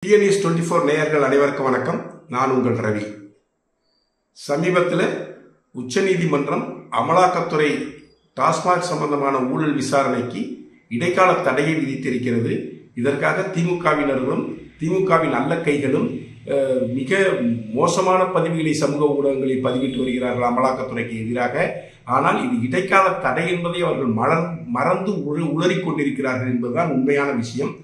TNS 24 நேயர்கள் அனைவருக்கும் வணக்கம். நான் உங்கள் ரவி. சமீபத்தில் உச்சநீதிமன்றம் அமலாக்கத்துறை டாஸ்மாக் சம்பந்தமான ஊழல் விசாரணைக்கு இடைக்கால தடையை விதித்திருக்கிறது. இதற்காக திமுகவினர்களும் திமுகவின் நல்ல கைகளும் மிக மோசமான பதிவுகளை சமூக ஊடகங்களில் பதிவிட்டு வருகிறார்கள் அமலாக்கத்துறைக்கு எதிராக. ஆனால் இது இடைக்கால தடை என்பதை அவர்கள் மறந்து உளறிக் கொண்டிருக்கிறார்கள் என்பதுதான் உண்மையான விஷயம்.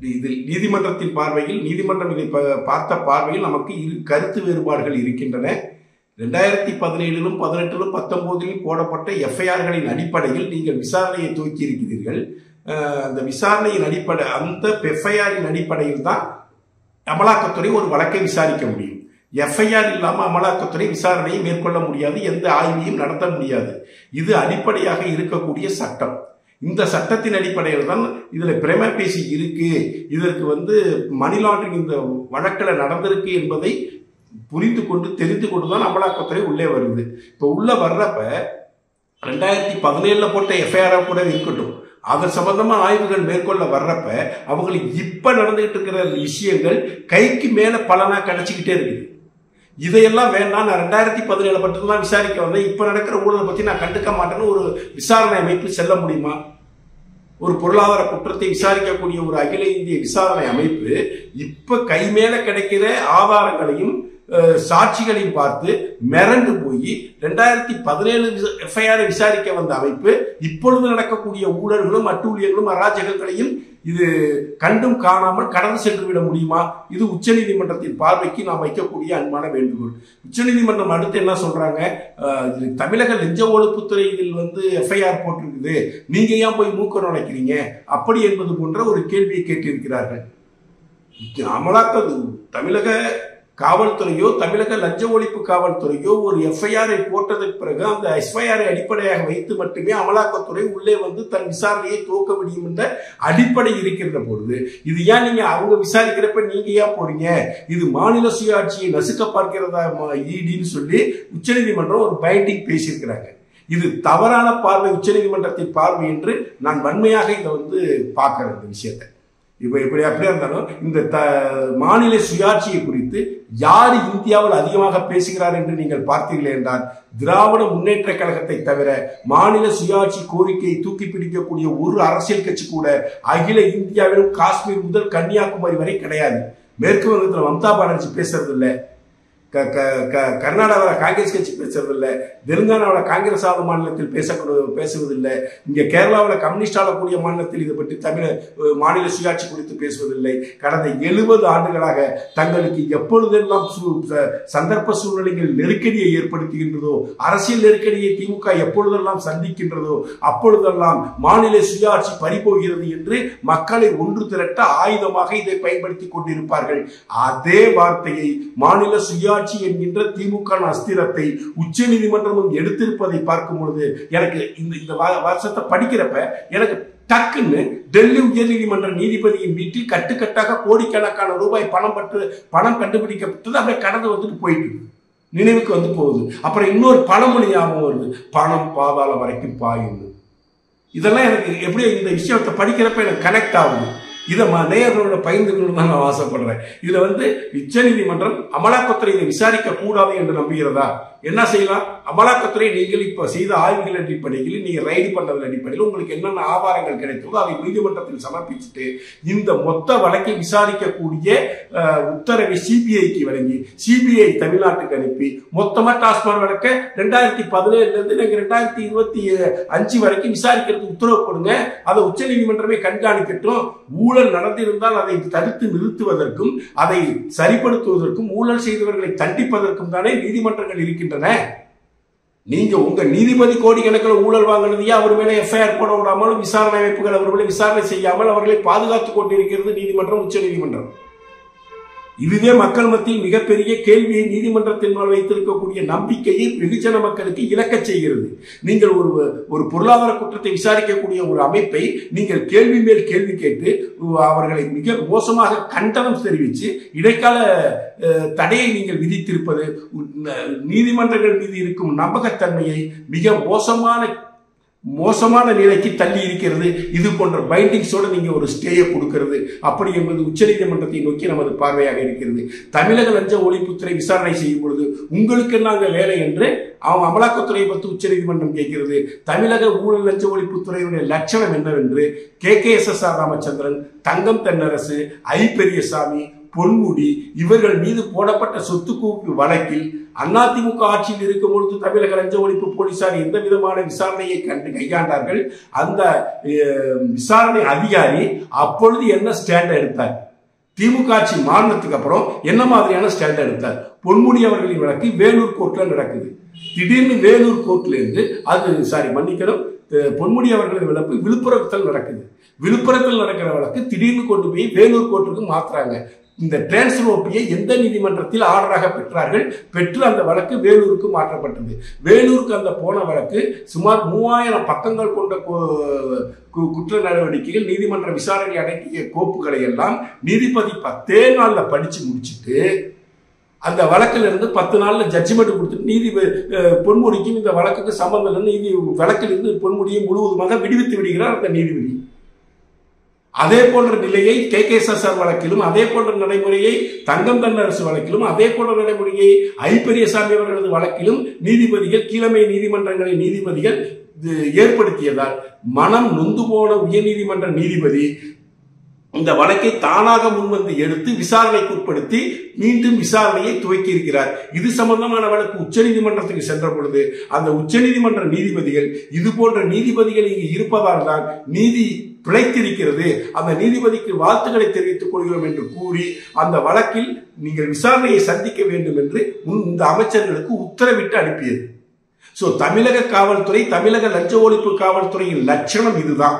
இதில் நீதிமன்றத்தின் பார்வையில் நீதிமன்றம் இதை பார்த்த பார்வையில் நமக்கு கருத்து வேறுபாடுகள் இருக்கின்றன. 2017 18 19 போடப்பட்ட எஃப்ஐஆர்களின் அடிப்படையில் நீங்கள் விசாரணையை துவக்கி இருக்கிறீர்கள். அந்த விசாரணையின் அடிப்படை அந்த எஃப்ஐஆரின் அடிப்படையில் தான் அமலாக்கத்துறை ஒரு வழக்கை விசாரிக்க முடியும். எஃப்ஐஆர் இல்லாமல் அமலாக்கத்துறை விசாரணையை மேற்கொள்ள முடியாது, எந்த ஆய்வையும் நடத்த முடியாது. இது அடிப்படையாக இருக்கக்கூடிய சட்டம். இந்த சட்டத்தின் அடிப்படையில் தான் இதுல பிரேமா பேசி இருக்கு, இதற்கு மணி லாண்டரிங் இந்த வழக்கில் நடந்திருக்கு என்பதை புரிந்து கொண்டு தெரிந்து கொண்டுதான் அமலாக்கத்துறை உள்ளே வருது. இப்போ உள்ள வர்றப்ப 2017 போட்ட எஃப்ஐஆர் கூட இருக்கட்டும், அதன் சம்பந்தமா ஆய்வுகள் மேற்கொள்ள வர்றப்ப அவங்களுக்கு இப்ப நடந்துகிட்டு இருக்கிற விஷயங்கள் கைக்கு மேல பலனா கிடைச்சிக்கிட்டே இருக்குது. இதையெல்லாம் வேண்டாம், நான் 2017 மட்டும் தான் விசாரிக்க வந்தேன், இப்ப நடக்கிற ஊழலை பத்தி நான் கண்டுக்க மாட்டேன்னு ஒரு விசாரணை அமைப்பு செல்ல முடியுமா? ஒரு பொருளாதார குற்றத்தை விசாரிக்கக்கூடிய ஒரு அகில இந்திய விசாரணை அமைப்பு இப்ப கை மேல கிடைக்கிற ஆதாரங்களையும் சாட்சிகளையும் பார்த்து மிரண்டு போய் 2017 எஃப்ஐஆரை விசாரிக்க வந்த அமைப்பு இப்பொழுது நடக்கக்கூடிய ஊழல்களும் அட்டூழியங்களும் அராஜகங்களையும் இது கண்டும் காணாமல் கடந்து சென்று விட முடியுமா? இது உச்சநீதிமன்றத்தின் பார்வைக்கு நாம் வைக்கக்கூடிய அன்பான வேண்டுகோள். உச்சநீதிமன்றம் அடுத்து என்ன சொல்றாங்க, தமிழக லஞ்ச ஒழிப்புத்துறை இதில் எஃப்ஐஆர் போட்டிருக்குது, நீங்க ஏன் போய் மூக்க நுழைக்கிறீங்க அப்படி என்பது போன்ற ஒரு கேள்வியை கேட்டிருக்கிறார்கள். தமிழக காவல்துறையோ தமிழக லஞ்ச ஒழிப்பு காவல்துறையோ ஒரு எஃப்ஐஆரை போட்டதற்கு பிறகு அந்த எஃப்ஐஆரை அடிப்படையாக வைத்து மட்டுமே அமலாக்கத்துறை உள்ளே தன் விசாரணையை துவக்க முடியும் என்ற அடிப்படை இருக்கின்ற பொழுது இது ஏன் நீங்க அவங்க விசாரிக்கிறப்ப நீங்க ஏன் போறீங்க? இது மாநில சுயாட்சியை நசுக்க பார்க்கிறதா ஈடின்னு சொல்லி உச்சநீதிமன்றம் ஒரு பைண்டிங் பேசியிருக்கிறாங்க. இது தவறான பார்வை, உச்சநீதிமன்றத்தின் பார்வை என்று நான் வன்மையாக இதை பார்க்கிறேன். இந்த விஷயத்தை இப்ப இப்படி அப்படியா இருந்தாலும் இந்த மாநில சுயாட்சியை குறித்து யார் இந்தியாவில் அதிகமாக பேசுகிறார் என்று நீங்கள் பார்த்தீர்கள் என்றால் திராவிட முன்னேற்ற கழகத்தை தவிர மாநில சுயாட்சி கோரிக்கையை தூக்கி பிடிக்கக்கூடிய ஒரு அரசியல் கட்சி கூட அகில இந்தியாவிலும் காஷ்மீர் முதல் கன்னியாகுமரி வரை கிடையாது. மேற்கு வங்கத்தில் மம்தா பானர்ஜி பேசுறது இல்லை, கர்நாடகாவில் காங்கிரஸ் கட்சி பேசுறதில்லை, தெலுங்கானாவில் காங்கிரஸ் ஆளும் மாநிலத்தில் பேசுவதில்லை, இங்க கேரளாவில் கம்யூனிஸ்ட் ஆளக்கூடிய மாநிலத்தில் இதை பற்றி மாநில சுயாட்சி குறித்து பேசுவதில்லை. கடந்த 70 ஆண்டுகளாக தங்களுக்கு எப்பொழுதெல்லாம் சந்தர்ப்ப சூழ்நிலைகள் நெருக்கடியை ஏற்படுத்துகின்றதோ, அரசியல் நெருக்கடியை திமுக எப்பொழுதெல்லாம் சந்திக்கின்றதோ அப்பொழுதெல்லாம் மாநில சுயாட்சி பறிபோகிறது என்று மக்களை ஒன்று திரட்ட ஆயுதமாக இதை பயன்படுத்திக் கொண்டிருப்பார்கள். அதே வார்த்தையை மாநில சுயாட்சி என்கின்ற திமுக அஸ்திரத்தை உச்ச நீதிமன்றமும் எடுத்திருப்பதை பார்க்கும் பொழுது எனக்கு இந்த வருஷத்தை படிக்கிறப்ப எனக்கு டக்குன்னு டெல்லி உயர் நீதிமன்ற நீதிபதியின் வீட்டில் கட்டுக்கட்டாக கோடிக்கணக்கான ரூபாய் பணம் கண்டுபிடிக்கப்பட்டது அப்படியே கடந்து போயிட்டு நினைவுக்கு போகுது. அப்புறம் இன்னொரு பழமொழி ஞாபகம் வருது, பணம் பாதாளம் வரைக்கும் பாயும். இதெல்லாம் எனக்கு எப்படி இந்த விஷயத்தை படிக்கிறப்ப எனக்கு கனெக்ட் ஆகுது. இதை நேயர்களோட பகிர்ந்துக்கணும்னு தான் நான் ஆசைப்படுறேன். இதுல உச்ச நீதிமன்றம் அமலாக்கத்துறை இதை விசாரிக்க கூடாது என்று நம்புகிறதா? என்ன செய்யலாம்? அமலாக்கத்துறை நீங்கள் இப்ப செய்த ஆய்வுகள் அடிப்படையில் நீங்க ரைடு பண்ணதன் அடிப்படையில் உங்களுக்கு என்னென்ன ஆதாரங்கள் கிடைத்ததோ அதை நீதிமன்றத்தில் சமர்ப்பிச்சுட்டு இந்த மொத்த வழக்கை விசாரிக்கக்கூடிய உத்தரவை சிபிஐக்கு வழங்கி சிபிஐ தமிழ்நாட்டுக்கு அனுப்பி மொத்தமா டாஸ்மாக் வழக்க 2017 இருந்து 2025 வரைக்கும் விசாரிக்கிறதுக்கு உத்தரவு போடுங்க. அதை உச்ச நீதிமன்றமே கண்காணிக்கட்டும். ஊழல் நடந்திருந்தால் அதை தடுத்து நிறுத்துவதற்கும் அதை சரிப்படுத்துவதற்கும் ஊழல் செய்தவர்களை தண்டிப்பதற்கும் தானே நீதிமன்றங்கள் இருக்கின்றன. நீங்க உங்க நீதிபதி கோடிக்கணக்கில் ஊழல் வாங்கினதையே அவர் மேல எஃப்ஐஆர் போட விடாமல் விசாரணை அமைப்புகள் அவர் மேல விசாரணை செய்யாமல் அவர்களை பாதுகாத்துக் கொண்டிருக்கிறது நீதிமன்றம், உச்ச நீதிமன்றம். இதுவே மக்கள் மத்தியில் மிகப்பெரிய கேள்வியை நீதிமன்றத்தின் மேல் வைத்திருக்கக்கூடிய நம்பிக்கையை வெகுஜன மக்களுக்கு இழக்கச் செய்கிறது. நீங்கள் ஒரு பொருளாதார குற்றத்தை விசாரிக்கக்கூடிய ஒரு அமைப்பை நீங்கள் கேள்வி மேல் கேள்வி கேட்டு அவர்களை மிக மோசமாக கண்டனம் தெரிவித்து இடைக்கால தடையை நீங்கள் விதித்திருப்பது நீதிமன்றங்கள் மீது இருக்கும் நம்பகத்தன்மையை மிக மோசமான மோசமான நிலைக்கு தள்ளி இருக்கிறது. இது போன்ற பைண்டிங்ஸோட நீங்க ஒரு ஸ்டேயை கொடுக்கிறது அப்படி என்பது உச்சநீதிமன்றத்தை நோக்கி நமது பார்வையாக இருக்கிறது. தமிழக லஞ்ச ஒழிப்புத்துறை விசாரணை செய்யும் பொழுது உங்களுக்கு நாங்க வேலை என்று அவங்க அமலாக்கத்துறையை பற்றி உச்சநீதிமன்றம் கேட்கிறது. தமிழக ஊழல் லஞ்ச ஒழிப்புத்துறையுடைய லட்சணம் என்னவென்று KKSSR ராமச்சந்திரன், தங்கம் தென்னரசு, ஐ பெரியசாமி, பொன்முடி இவர்கள் மீது போடப்பட்ட சொத்து குவிப்பு வழக்கில் அதிமுக ஆட்சியில் இருக்கும் பொழுது தமிழக லஞ்ச ஒழிப்பு போலீசார் எந்த விதமான விசாரணையை கையாண்டார்கள். அந்த விசாரணை அதிகாரி அப்பொழுது என்ன ஸ்டாண்ட் எடுத்தார், திமுக ஆட்சி மாறினதுக்கு அப்புறம் என்ன மாதிரியான ஸ்டாண்ட் எடுத்தார். பொன்முடி அவர்களின் வழக்கு வேலூர் கோர்ட்ல நடக்குது. திடீர்னு வேலூர் கோர்ட்ல இருந்து மன்னிக்கணும், பொன்முடி அவர்களின் வழக்கு விழுப்புரத்தில் நடக்குது. விழுப்புரத்தில் நடக்கிற வழக்கு திடீர்னு கொண்டு போய் வேலூர் கோர்ட்டுக்கு மாத்துறாங்க. இந்த டிரான்ஸ்ஃபர் எந்த நீதிமன்றத்தில் ஆர்டராக பெற்றார்கள், பெற்று அந்த வழக்கு வேலூருக்கு மாற்றப்பட்டது. வேலூருக்கு அந்த போன வழக்கு சுமார் 3000 பக்கங்கள் கொண்ட குற்ற நடவடிக்கைகள் நீதிமன்ற விசாரணை அடங்கிய கோப்புகளை எல்லாம் நீதிபதி 10 நாள்ல படிச்சு முடிச்சுட்டு அந்த வழக்கில் இருந்து 10 நாள்ல ஜட்ஜ்மெண்ட் கொடுத்துட்டு நீதிபதி பொன்முடிக்கும் இந்த வழக்குக்கு சம்பந்தம் நீதி வழக்கில் இருந்து பொன்முடியை முழுவதுமாக விடுவித்து விடுகிறார் அந்த நீதிபதி. அதே போன்ற நிலையை KKSSR வழக்கிலும், அதே போன்ற நடைமுறையை தங்கம் தென்னரசு வழக்கிலும், அதே போன்ற நடைமுறையை ஐ பெரியசாமி அவர்களது வழக்கிலும் நீதிபதிகள், கீழமை நீதிமன்றங்களின் நீதிபதிகள் ஏற்படுத்தியதால் மனம் நொந்து போன உயர்நீதிமன்ற நீதிபதி இந்த வழக்கை தானாக முன்வந்து எடுத்து விசாரணைக்கு உட்படுத்தி மீண்டும் விசாரணையை துவக்கி இருக்கிறார். இது சம்பந்தமான வழக்கு உச்சநீதிமன்றத்துக்கு சென்ற பொழுது அந்த உச்சநீதிமன்ற நீதிபதிகள் இது போன்ற நீதிபதிகள் இங்கு இருப்பதால் தான் நீதி பிழைத்திருக்கிறது, அந்த நீதிபதிக்கு வாழ்த்துக்களை தெரிவித்துக் கொள்கிறோம் என்று கூறி அந்த வழக்கில் நீங்கள் விசாரணையை சந்திக்க வேண்டும் என்று இந்த அமைச்சர்களுக்கு உத்தரவிட்டு அனுப்பியது. தமிழக காவல்துறை, தமிழக லஞ்ச ஒழிப்பு காவல்துறையின் லட்சணம் இதுதான்.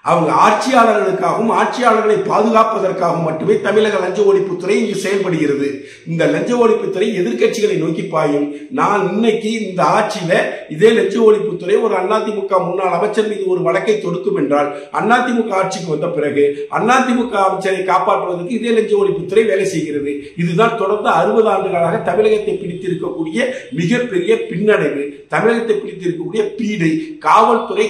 அவங்க ஆட்சியாளர்களுக்காகவும் ஆட்சியாளர்களை பாதுகாப்பதற்காகவும் மட்டுமே தமிழக லஞ்ச ஒழிப்புத்துறை இங்கு செயல்படுகிறது. இந்த லஞ்ச ஒழிப்புத்துறை எதிர்கட்சிகளை நோக்கி பாயும். நான் இன்னைக்கு இந்த ஆட்சியில இதே லஞ்ச ஒழிப்புத்துறை ஒரு அதிமுக முன்னாள் அமைச்சர் மீது ஒரு வழக்கை தொடுக்கும் என்றால் அதிமுக ஆட்சிக்கு வந்த பிறகு அதிமுக அமைச்சரை காப்பாற்றுவதற்கு இதே லஞ்ச ஒழிப்புத்துறை வேலை செய்கிறது. இதுதான் தொடர்ந்து 60 ஆண்டுகளாக தமிழகத்தை பிடித்திருக்கக்கூடிய மிகப்பெரிய பின்னடைவு, தமிழகத்தை பிடித்திருக்கக்கூடிய பீடை.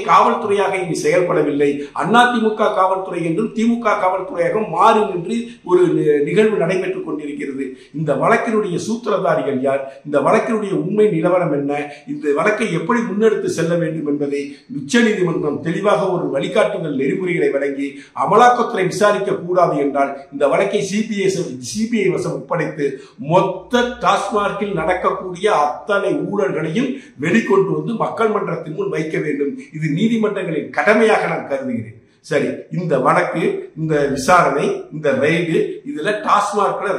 காவல்துறையாக இங்கு செயல்படவில்லை. அதிமுக காவல்துறை என்றும் திமுக காவல்துறையாக மாறி நின்று ஒரு நிகழ்வு நடைபெற்றுக் கொண்டிருக்கிறது. இந்த வழக்கினுடைய சூத்திரதாரிகள் யார், இந்த வழக்கினுடைய உண்மை நிலவரம் என்ன, இந்த வழக்கை எப்படி முன்னெடுத்து செல்ல வேண்டும் என்பதை உச்சநீதிமன்றம் தெளிவாக ஒரு வழிகாட்டுதல் நெறிமுறைகளை வழங்கி அமலாக்கத்துறை விசாரிக்க கூடாது என்றால் இந்த வழக்கை சிபிஐ வசம் ஒப்படைத்து மொத்த டாஸ்மார்க்கில் நடக்கக்கூடிய அத்தனை ஊழல்களையும் வெளிக்கொண்டு வந்து மக்கள் மன்றத்தின் முன் வைக்க வேண்டும். இது நீதிமன்றங்களின் கடமையாக நான் கருதுகிறேன். சரி, இந்த வழக்கு, இந்த விசாரணை, இந்த ரைடு, இதுல டாஸ்மார்க்ல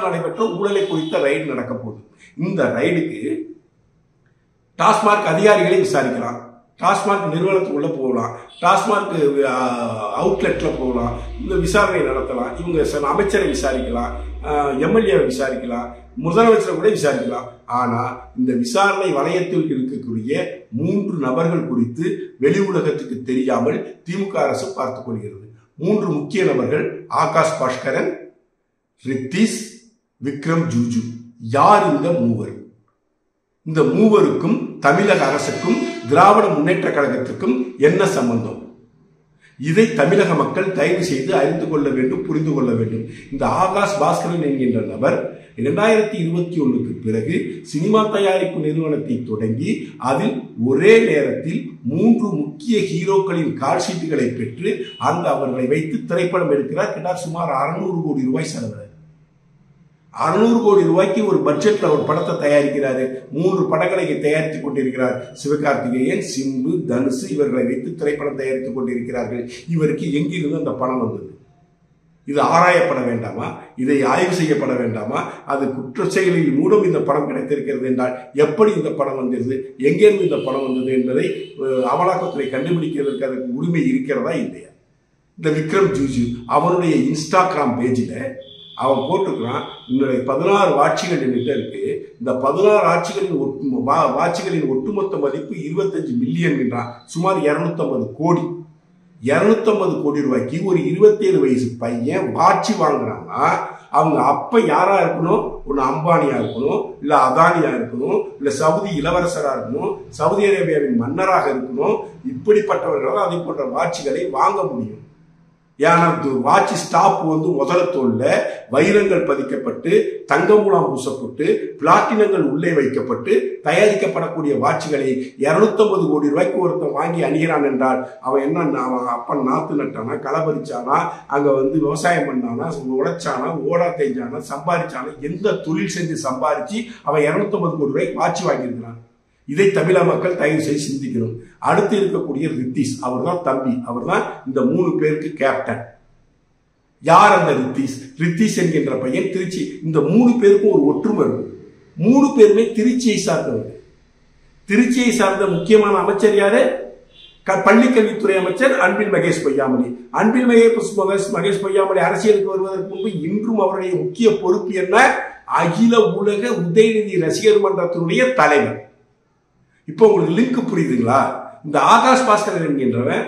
நடைபெற்ற ஊழலை குறித்த ரைடு நடக்க போகுது. இந்த ரைடுக்கு டாஸ்மார்க் அதிகாரிகளை விசாரிக்கலாம், டாஸ்மார்க் நிறுவனத்துக்குள்ள போகலாம், டாஸ்மார்க் அவுட்லெட்ல போகலாம், இந்த விசாரணை நடத்தலாம். இவங்க அமைச்சரை விசாரிக்கலாம், எம்எல்ஏ விசாரிக்கலாம், முதலமைச்சரை கூட விசாரிக்கலாம். ஆனா இந்த விசாரணை வளையத்தில் இருக்கக்கூடிய 3 நபர்கள் குறித்து வெளி உலகத்துக்கு தெரியாமல் திமுக அரசு பார்த்துக் கொள்கிறது. 3 முக்கிய நபர்கள் ஆகாஷ் பாஸ்கரன், ரித்தீஷ், விக்ரம் ஜூஜு. யார் இந்த மூவர்? இந்த மூவருக்கும் தமிழக அரசுக்கும் திராவிட முன்னேற்ற கழகத்திற்கும் என்ன சம்பந்தம்? இதை தமிழக மக்கள் தயவு செய்து அறிந்து கொள்ள வேண்டும், புரிந்து கொள்ள வேண்டும். இந்த ஆகாஷ் பாஸ்கரன் என்கின்ற நபர் 2021க்கு பிறகு சினிமா தயாரிப்பு நிறுவனத்தை தொடங்கி அதில் ஒரே நேரத்தில் 3 முக்கிய ஹீரோக்களின் கால்ஷீட்டுகளை பெற்று அவர்களை வைத்து திரைப்படம் எடுக்கிறார். சுமார் 600 கோடி ரூபாய் செலவு. 600 கோடி ரூபாய்க்கு ஒரு பட்ஜெட்ல ஒரு படத்தை தயாரிக்கிறாரு. 3 படங்களை தயாரித்துக் கொண்டிருக்கிறார். சிவகார்த்திகேயன், சிம்பு, தனுஷ் இவர்களை வைத்து திரைப்படம் தயாரித்துக் கொண்டிருக்கிறார்கள். இவருக்கு எங்கிருந்து அந்த பணம் வந்தது? இது ஆராயப்பட வேண்டாமா? இதை ஆய்வு செய்யப்பட வேண்டாமா? அது குற்ற செயலில் மூலம் இந்த பணம் கிடைத்திருக்கிறது என்றால் எப்படி இந்த பணம் வந்தது, எங்கிருந்து இந்த பணம் வந்தது என்பதை அமலாக்கத்துறை கண்டுபிடிக்கிறதுக்கு அதற்கு உரிமை இருக்கிறதா இல்லையா? இந்த விக்ரம் ஜூஜு அவனுடைய இன்ஸ்டாகிராம் பேஜில் அவன் போட்டுக்கிறான், இன்னுடைய 16 ஆட்சிகள் என்கிட்ட இருக்கு. இந்த 16 ஆட்சிகளின் ஒட்டுமொத்த மதிப்பு 25 மில்லியன் என்றான். சுமார் 250 கோடி. 250 கோடி ரூபாய்க்கு ஒரு 27 வயசு பையன் ஆட்சி வாங்குறான்னா அவங்க அப்ப யாரா இருக்கணும்? ஒன்னு அம்பானியா இருக்கணும், இல்ல அதானியா இருக்கணும், இல்ல சவுதி இளவரசரா இருக்கணும், சவுதி அரேபியாவின் மன்னராக இருக்கணும். இப்படிப்பட்டவர்களால் அதை போன்ற வாட்சிகளை வாங்க முடியும். ஏன்னா வாட்சி ஸ்டாப் வந்து முதல தோல்ல வைரங்கள் பதிக்கப்பட்டு தங்கமூலம் பூசப்பட்டு பிளாட்டினங்கள் உள்ளே வைக்கப்பட்டு தயாரிக்கப்படக்கூடிய வாட்சிகளை 250 கோடி ரூபாய்க்கு ஒருத்தன் வாங்கி அணிகிறான் என்றால் அவன் என்ன? அவன் அப்பன் நாத்து நட்டானா, களை பறிச்சானா, அங்க வந்து விவசாயம் பண்ணானா, உழைச்சானா, ஓடா தேஞ்சானா, சம்பாதிச்சானா, எந்த தொழில் செஞ்சு சம்பாதிச்சு அவன் 250 கோடி ரூபாய்க்கு வாட்சி வாங்கியிருக்கிறான். இதை தமிழக மக்கள் தயவு செய்து சிந்திக்கணும். அடுத்து இருக்கக்கூடிய ரித்தீஷ், அவர் தான் தம்பி, அவர் தான் இந்த 3 பேருக்கு கேப்டன். யார் அந்த ரித்தீஷ்? ரித்தீஷ் என்கின்ற பையன் திருச்சி. இந்த 3 பேருக்கும் ஒரு ஒற்றுமை இருக்கு. 3 பேருமே திருச்சியை சார்ந்தவர். திருச்சியை சார்ந்த முக்கியமான அமைச்சர் யாரு? பள்ளிக்கல்வித்துறை அமைச்சர் அன்பில் மகேஷ் பொய்யாமொழி. அன்பில் மகேஷ் பொய்யாமொழி அரசியலுக்கு வருவதற்கு முன்பு இன்றும் அவருடைய முக்கிய பொறுப்பு என்ன? அகில உலக உதயநிதி ரசிகர் மன்றத்தினுடைய தலைவர். இப்போ உங்களுக்கு லிங்க் புரியுதுங்களா? இந்த ஆகாஷ் பாஸ்கர் என்கின்றவன்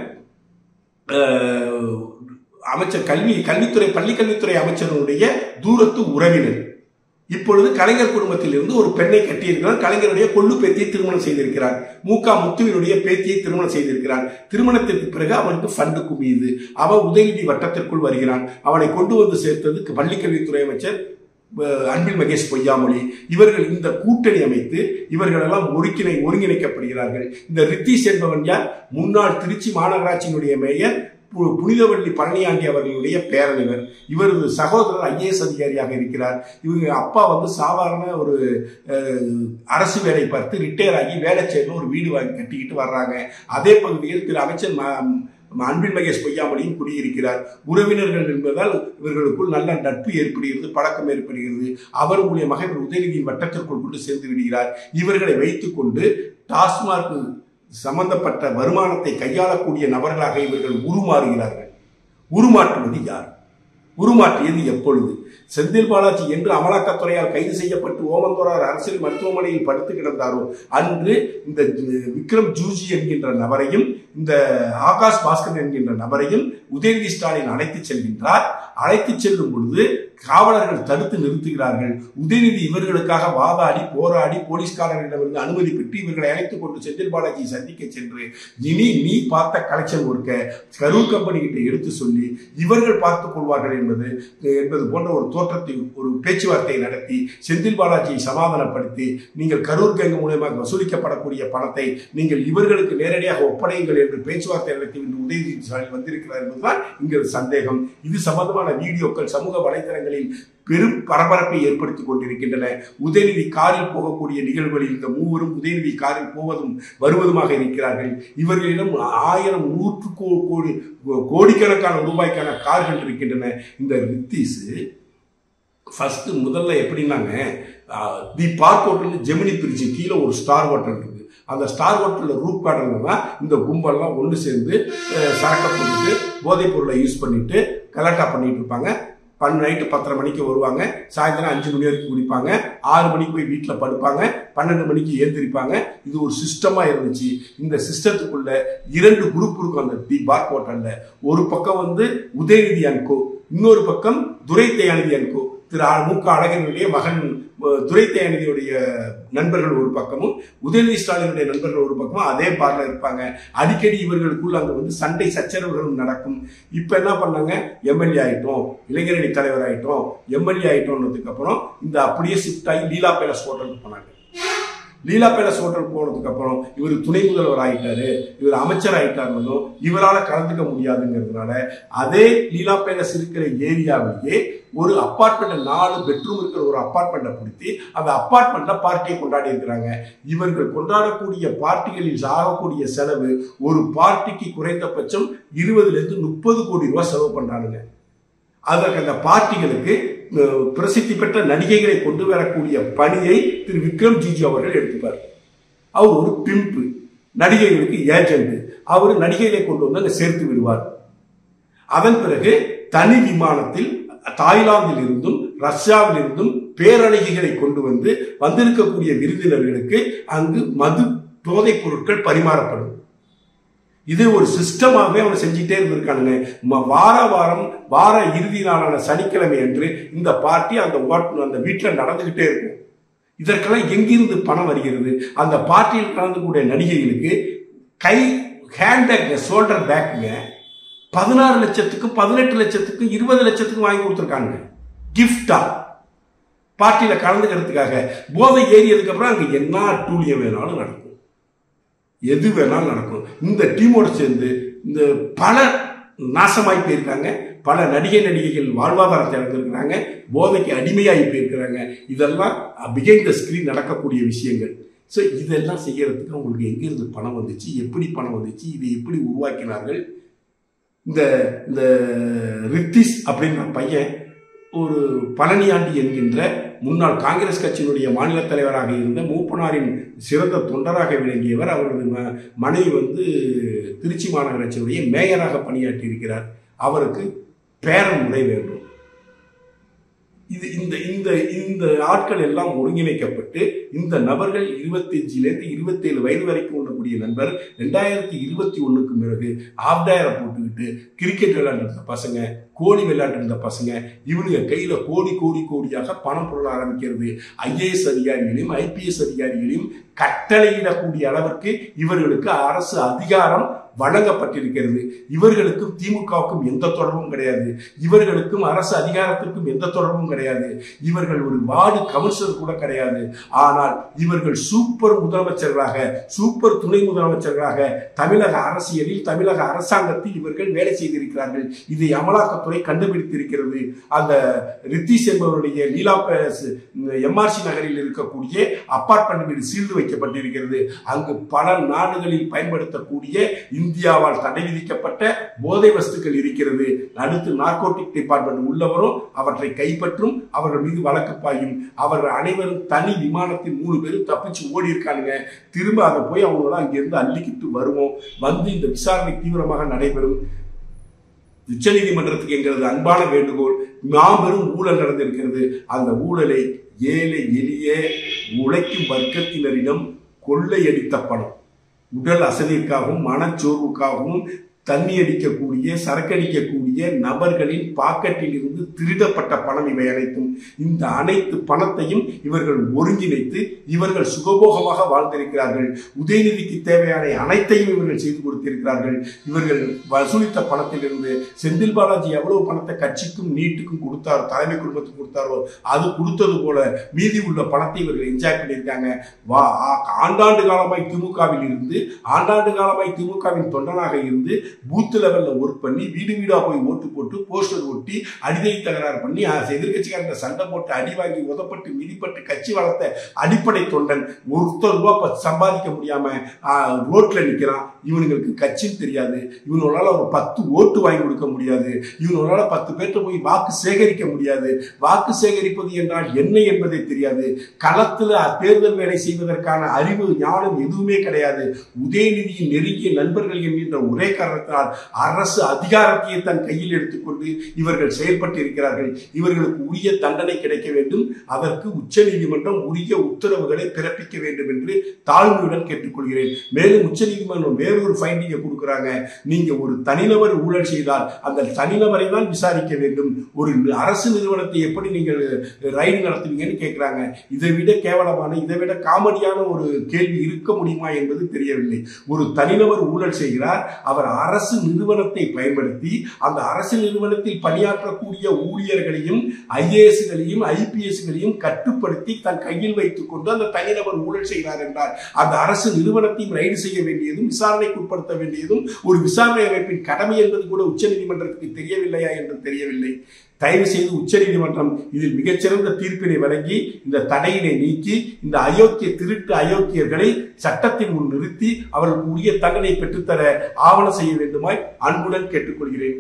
அமைச்சர் கல்வித்துறை பள்ளிக்கல்வித்துறை அமைச்சருடைய தூரத்து உறவினர். இப்பொழுது கலைஞர் குடும்பத்தில் இருந்து ஒரு பெண்ணை கட்டியிருக்கிறார். கலைஞருடைய கொள்ளு பேத்தியை திருமணம் செய்திருக்கிறார். முத்துவினுடைய பேத்தியை திருமணம் செய்திருக்கிறார். திருமணத்திற்கு பிறகு அவனுக்கு ஃபண்டு குமியுது. அவன் உதயநிதி வட்டத்திற்குள் வருகிறான். அவனை கொண்டு வந்து சேர்த்தது பள்ளிக்கல்வித்துறை அமைச்சர் அன்பில் மகேஷ் பொய்யாமொழி. இவர்கள் இந்த கூட்டணி அமைத்து இவர்கள் எல்லாம் ஒருங்கிணைக்கப்படுகிறார்கள். இந்த ரித்தீஷ் என்பவன் யார்? முன்னாள் திருச்சி மாநகராட்சியினுடைய மேயர் புனிதவள்ளி பழனியாண்டி அவர்களுடைய பேரணிவர். இவரது சகோதரர் IAS அதிகாரியாக இருக்கிறார். இவங்க அப்பா வந்து சாதாரண ஒரு அரசு வேலை பார்த்து ரிட்டையர் ஆகி வேலைச்சேரில் ஒரு வீடு வாங்கி கட்டிக்கிட்டு வர்றாங்க. அதே பகுதியில் திரு அமைச்சர் அன்பில் மகேஷ் பொய்யாமொழியும் குடியிருக்கிறார். உறவினர்கள் என்பதால் இவர்களுக்குள் நல்ல நட்பு ஏற்படுகிறது, பழக்கம் ஏற்படுகிறது. அவர் மூலியமாக இவர் உதயநிதியின் வட்டத்திற்குள் கொண்டு சேர்ந்து விடுகிறார். இவர்களை வைத்துக் கொண்டு டாஸ்மாக் சம்பந்தப்பட்ட வருமானத்தை கையாளக்கூடிய நபர்களாக இவர்கள் உருமாறுகிறார்கள். உருமாற்றுவது யார்? உருமாற்றியது எப்பொழுது? செந்தில் பாலாஜி என்று அமலாக்கத்துறையால் கைது செய்யப்பட்டு ஓமந்தோரார் அரசியல் மருத்துவமனையில் படுத்து கிடந்தாரோ அன்று இந்த விக்ரம் ஜூஜி என்கின்ற நபரையும் இந்த ஆகாஷ் பாஸ்கர் என்கின்ற நபரையும் உதயநிதி ஸ்டாலின் அழைத்து செல்கின்றார். அழைத்து செல்லும் பொழுது காவலர்கள் தடுத்து நிறுத்துகிறார்கள். உதயநிதி இவர்களுக்காக வாதாடி போராடி போலீஸ்காரர்களிடமிருந்து அனுமதி பெற்று இவர்களை அழைத்துக் கொண்டு செந்தில் பாலாஜியை சந்திக்க சென்று இனி நீ பார்த்த கலெக்ஷன் ஒர்க்க கரூர் கம்பெனி கிட்ட எடுத்து சொல்லி இவர்கள் பார்த்துக் கொள்வார்கள் என்பது போன்ற ஒரு தோற்றத்தை ஒரு பேச்சுவார்த்தை நடத்தி செந்தில் பாலாஜியை சமாதானப்படுத்தி நீங்கள் கரூர் கேங்கு மூலமாக வசூலிக்கப்படக்கூடிய பணத்தை நீங்கள் இவர்களுக்கு நேரடியாக ஒப்படையுங்கள் என்று பேச்சுவார்த்தை நடத்தி இன்று உதயநிதி ஸ்டாலின் வந்திருக்கிறார் என்பதுதான் இங்கு சந்தேகம். இது சம்பந்தமான வீடியோக்கள் சமூக வலைதளங்களில் பெரும் பரபரப்பை ஏற்படுத்திக் கொண்டிருக்கின்றன. உதயநிதி காரில் போகக்கூடிய நிகழ்வுகளில் இந்த மூவரும் உதயநிதி காரில் போவதும் வருவதுமாக இருக்கிறார்கள். இவர்களிடம் 1000 கோடிக்கணக்கான ரூபாய்க்கான கார்கள் இருக்கின்றன. இந்த ரித்தீஷ் ஃபர்ஸ்ட் முதல்ல எப்படின்னாங்க, தி பார்க் ஹோட்டல் ஜெமினி பிரிட்ஜ் கீழே ஒரு ஸ்டார் ஹோட்டல் இருக்கு. அந்த ஸ்டார் ஹோட்டலில் ரூப் கார்டன்ல தான் இந்த கும்பல்லாம் ஒன்று சேர்ந்து சரக்கை போட்டுட்டு போதைப் பொருளை யூஸ் பண்ணிட்டு கலாட்டா பண்ணிட்டு இருப்பாங்க. நைட்டு 10:30 மணிக்கு வருவாங்க, சாயந்தரம் 5 மணி வரைக்கும் குடிப்பாங்க, 6 மணிக்கு போய் வீட்டில் படுப்பாங்க, 12 மணிக்கு ஏந்திரிப்பாங்க. இது ஒரு சிஸ்டமா இருந்துச்சு. இந்த சிஸ்டத்துக்குள்ள 2 குரூப் இருக்கும் அந்த தி பார்க் ஹோட்டல்ல. ஒரு பக்கம் வந்து உதயநிதி அன்கோ, இன்னொரு பக்கம் துரை தயாநிதி அன்கோ. திரு மு.க. அழகிரியுடைய மகன் துரை தயாநிதியுடைய நண்பர்கள் ஒரு பக்கமும் உதயநிதி ஸ்டாலினுடைய நண்பர்கள் ஒரு பக்கமும் அதே பார்ல இருப்பாங்க. அடிக்கடி இவர்களுக்குள்ள அங்க வந்து சண்டை சச்சரவுகளும் நடக்கும். இப்ப என்ன பண்ணாங்க, எம்எல்ஏ ஆயிட்டோம், இளைஞரணி தலைவர் ஆயிட்டோம், எம்எல்ஏ ஆயிட்டோம்னதுக்கு அப்புறம் இந்த அப்படியே ஷிஃப்ட் ஆகி லீலா பேலஸ் ஹோட்டலுக்கு போனாங்க. லீலா பேலஸ் ஹோட்டல் போனதுக்கு அப்புறம் இவர் துணை முதல்வர் ஆயிட்டாரு, இவர் அமைச்சர் ஆயிட்டாருன்னு இவரால் கலந்துக்க முடியாதுங்கிறதுனால அதே லீலா பேலஸ் இருக்கிற ஏரியாவிலேயே ஒரு அப்பார்ட்மெண்ட் 4 பெட்ரூம் இருக்கிற ஒரு அப்பார்ட்மெண்ட்டை பிடித்தி அந்த அப்பார்ட்மெண்ட்ல பார்ட்டியை கொண்டாடி இருக்கிறாங்க. இவர்கள் கொண்டாடக்கூடிய பார்ட்டிகளில் ஆகக்கூடிய செலவு ஒரு பார்ட்டிக்கு குறைந்தபட்சம் 20 to 30 கோடி ரூபாய் செலவு பண்றாங்க. அதற்கு அந்த பார்ட்டிகளுக்கு பிரசித்தி பெற்ற நடிகைகளை கொண்டு வரக்கூடிய பணியை திரு விக்ரம் ஜூஜி அவர்கள் எடுத்துப்பார். அவர் ஒரு பிம்பு, நடிகைகளுக்கு ஏஜென்ட். அவர் நடிகைகளை கொண்டு வந்து அங்க சேர்த்து விடுவார். அதன் பிறகு தனி விமானத்தில் தாய்லாந்தில் இருந்தும் ரஷ்யாவில் இருந்தும் பேரழகிகளை கொண்டு வந்து வந்திருக்கக்கூடிய விருந்தினர்களுக்கு அங்கு மது போதைப் பொருட்கள் பரிமாறப்படும். இது ஒரு சிஸ்டமாகவே அவனை செஞ்சுட்டே இருந்திருக்கானுங்க. வார இறுதி நாளான சனிக்கிழமை அன்று இந்த பார்ட்டி அந்த வீட்டில் நடந்துகிட்டே இருக்கும். இதற்கெல்லாம் எங்கிருந்து பணம் வருகிறது? அந்த பார்ட்டியில் கலந்துக்கூடிய நடிகைகளுக்கு ஹேண்ட்பேக் ஷோல்டர் பேக்குங்க 16 லட்சத்துக்கும் 18 லட்சத்துக்கும் 20 லட்சத்துக்கும் வாங்கி கொடுத்துருக்காங்க கிஃப்டா பார்ட்டியில கலந்துக்கிறதுக்காக. போதை ஏறியதுக்கு அப்புறம் அங்க என்ன டூலியம் வேணாலும் நடக்கும், எது வேணாலும் நடக்கும். இந்த டீமோட சேர்ந்து இந்த பல நாசமாய் போயிருக்காங்க. பல நடிகைகள் வாழ்வாதாரத்தை இழந்திருக்கிறாங்க, போதைக்கு அடிமையாகி போயிருக்கிறாங்க. இதெல்லாம் பிஹைண்ட் த ஸ்கிரீன் நடக்கக்கூடிய விஷயங்கள். ஸோ இதெல்லாம் செய்யறதுக்கு அவங்களுக்கு எங்கிருந்து பணம் வந்துச்சு, எப்படி பணம் வந்துச்சு, இதை எப்படி உருவாக்கினார்கள்? இந்த ரித்திஷ் அப்படின்ற பையன் ஒரு பழனியாண்டி என்கின்ற முன்னாள் காங்கிரஸ் கட்சியினுடைய மாநில தலைவராக இருந்த மூப்பனாரின் சிறந்த தொண்டராக விளங்கியவர். அவரது மனைவி திருச்சி மாநகராட்சியினுடைய மேயராக பணியாற்றி இருக்கிறார். அவருக்கு பேரன் முறை வேண்டும். இந்த ஆட்கள் எல்லாம் ஒருங்கிணைக்கப்பட்டு இந்த நபர்கள் 25லேருந்து 27 வயது வரைக்கும் உள்ளக்கூடிய நண்பர் 2021க்கு பிறகு ஆப்டாயரை போட்டுக்கிட்டு கிரிக்கெட் விளையாண்டு பசங்க, கோழி விளையாட்டு இருந்த பசங்க, இவனுங்க கையில கோடியாக பணம் பொருள் ஆரம்பிக்கிறது. ஐஏஎஸ் அதிகாரிகளையும் IPS அதிகாரிகளையும் கட்டளையிடக்கூடிய அளவிற்கு இவர்களுக்கு அரசு அதிகாரம் வழங்கப்பட்டிருக்கிறது. இவர்களுக்கும் திமுகவுக்கும் எந்த தொடர்பும் கிடையாது. இவர்களுக்கும் அரசு அதிகாரத்திற்கும் எந்த தொடர்பும் கிடையாது. இவர்கள் ஒரு வார்டு கவுன்சிலர் கூட கிடையாது. ஆனால் இவர்கள் சூப்பர் முதலமைச்சர்களாக, சூப்பர் துணை முதலமைச்சர்களாக தமிழக அரசியலில், தமிழக அரசாங்கத்தில் இவர்கள் வேலை செய்திருக்கிறார்கள். இதை அமலாக்கத்துறை கண்டுபிடித்திருக்கிறது. அந்த ரித்திஷ் என்பவருடைய லீலா MRC நகரில் இருக்கக்கூடிய அபார்ட்மெண்ட் வீடு சீல்டு வைக்கப்பட்டிருக்கிறது. அங்கு பல நாடுகளில் பயன்படுத்தக்கூடிய இந்தியாவால் தடை விதிக்கப்பட்ட போதை வஸ்துக்கள் இருக்கிறது. அடுத்து நார்கோட்டிக் டிபார்ட்மெண்ட் உள்ளவரும் அவற்றை கைப்பற்றும், அவர்கள் மீது வழக்கு பாயும். அவர்கள் அனைவரும் தனி விமானத்தில் 3 பேரும் தப்பிச்சு ஓடி இருக்கானுங்க. திரும்ப அதை போய் அவங்களோட அங்கிருந்து அள்ளிக்கிட்டு வருவோம். இந்த விசாரணை தீவிரமாக நடைபெறும். உச்ச நீதிமன்றத்துக்கு எங்களது அன்பான வேண்டுகோள், மாபெரும் ஊழல் நடந்திருக்கிறது. அந்த ஊழலை ஏழை எளிய உழைக்கும் வர்க்கத்தினரிடம் கொள்ளையடித்த பணம், உடல் அசதிக்காகவும் மனச்சோர்வுக்காகவும் தண்ணி அடிக்கக்கூடிய, சரக்கடிக்கக்கூடிய நபர்களின் பாக்கெட்டில் இருந்து திருடப்பட்ட பணம் இவை அனைத்தும். இந்த அனைத்து பணத்தையும் இவர்கள் ஒருங்கிணைத்து இவர்கள் சுகபோகமாக வாழ்ந்திருக்கிறார்கள். உதயநிதிக்கு தேவையான அனைத்தையும் இவர்கள் செய்து கொடுத்திருக்கிறார்கள். இவர்கள் வசூலித்த பணத்திலிருந்து செந்தில் பாலாஜி எவ்வளவு பணத்தை கட்சிக்கும் நீட்டுக்கும் கொடுத்தாரோ, தலைமை குடும்பத்துக்கு கொடுத்தாரோ, அது கொடுத்தது போல மீதி உள்ள பணத்தை இவர்கள் என்ஜாய் பண்ணியிருக்காங்க. ஆண்டாண்டு காலமாய் திமுகவில் இருந்து, ஆண்டாண்டு காலமாய் திமுகவின் தொண்டனாக இருந்து பூத் லெவல்ல ஒர்க் பண்ணி வீடு வீடா போய் ஓட்டு போட்டு போஸ்டர் ஒட்டி அடிதை தகராறு பண்ணி எதிர்கட்சிக்காரங்க சண்டை போட்டு அடி வாங்கி உதப்பட்டு மிதிப்பட்டு கட்சி வளர்த்த அடிப்படை தொண்டன் ₹1 சம்பாதிக்க முடியாம ரோட்ல நிக்கிறான். இவனுங்களுக்கு கட்சின்னு தெரியாது. இவனால ஒரு 10 ஓட்டு வாங்கி கொடுக்க முடியாது. இவனால 10 பேர்ட்ட போய் வாக்கு சேகரிக்க முடியாது. வாக்கு சேகரிப்பது என்றால் என்ன என்பதை தெரியாது. களத்துல தேர்தல் வேலை செய்வதற்கான அறிவு ஞானம் எதுவுமே கிடையாது. உதயநிதியின் நெருங்கிய நண்பர்கள் என்கின்ற ஒரே காரணத்தால் அரசு அதிகாரத்தை தன் கையில் எடுத்துக்கொண்டு இவர்கள் செயல்பட்டு இருக்கிறார்கள். இவர்களுக்கு உரிய தண்டனை கிடைக்க வேண்டும். அதற்கு உச்ச நீதிமன்றம் உரிய உத்தரவுகளை பிறப்பிக்க வேண்டும் என்று தாழ்மையுடன் கேட்டுக்கொள்கிறேன். மேலும் உச்ச நீதிமன்றம் வேறொரு ஃபைண்டிங்கை கொடுக்கிறாங்க. நீங்க ஒரு தனிநபர் ஊழல் செய்தால் அந்த தனிநபரை தான் விசாரிக்க வேண்டும். ஒரு அரசு நிறுவனத்தை எப்படி நீங்கள் ரைடு நடத்துவீங்கன்னு கேட்கிறாங்க. இதை விட கேவலமான, இதை விட காமெடியான ஒரு கேள்வி இருக்க முடியுமா என்பது தெரியவில்லை. ஒரு தனிநபர் ஊழல் செய்கிறார். அவர் அரசு நிறுவனத்தை பயன்படுத்தி அந்த அரசு நிறுவனத்தில் பணியாற்றக்கூடிய ஊழியர்களையும் IASகளையும் IPSகளையும் கட்டுப்படுத்தி தன் கையில் வைத்துக் கொண்டு அந்த தனிநபர் ஊழல் செய்கிறார் என்றார். அந்த அரசு நிறுவனத்தையும் ரைடு செய்ய வேண்டியதும் விசாரணைக்கு உட்படுத்த வேண்டியதும் ஒரு விசாரணை அமைப்பின் கடமை என்பது கூட உச்ச நீதிமன்றத்துக்கு தெரியவில்லையா என்று தெரியவில்லை. தயவு செய்து உச்ச நீதிமன்றம் இதில் மிகச்சிறந்த தீர்ப்பினை வழங்கி இந்த தடையினை நீக்கி இந்த திருட்டு அயோக்கியர்களை சட்டத்தின் முன் நிறுத்தி அவர்களுக்கு உரிய தண்டனை பெற்றுத்தர ஆவணம் செய்ய வேண்டுமாய் அன்புடன் கேட்டுக்கொள்கிறேன்.